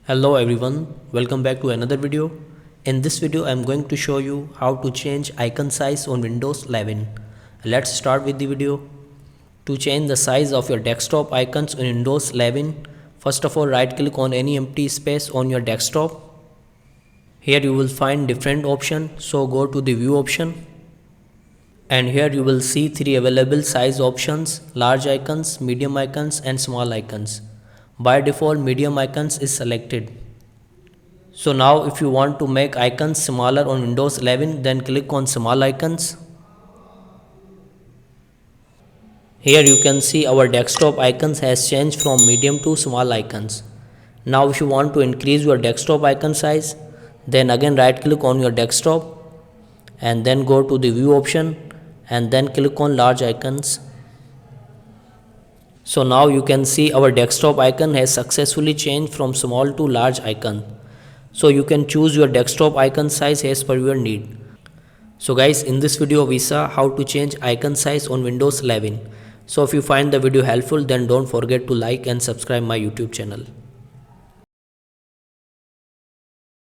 Hello everyone, welcome back to another video. In this video I am going to show you how to change icon size on Windows 11. Let's start with the video. To change the size of your desktop icons on Windows 11, first of all right click on any empty space on your desktop. Here you will find different options, so go to the view option. And here you will see three available size options: large icons, medium icons and small icons. By default medium icons is selected. So now if you want to make icons smaller on Windows 11, then click on small icons. Here you can see our desktop icons has changed from medium to small icons. Now if you want to increase your desktop icon size, then again right click on your desktop and then go to the view option and then click on large icons. So now you can see our desktop icon has successfully changed from small to large icon. So you can choose your desktop icon size as per your need. So guys, in this video we saw how to change icon size on Windows 11. So if you find the video helpful, then don't forget to like and subscribe my YouTube channel.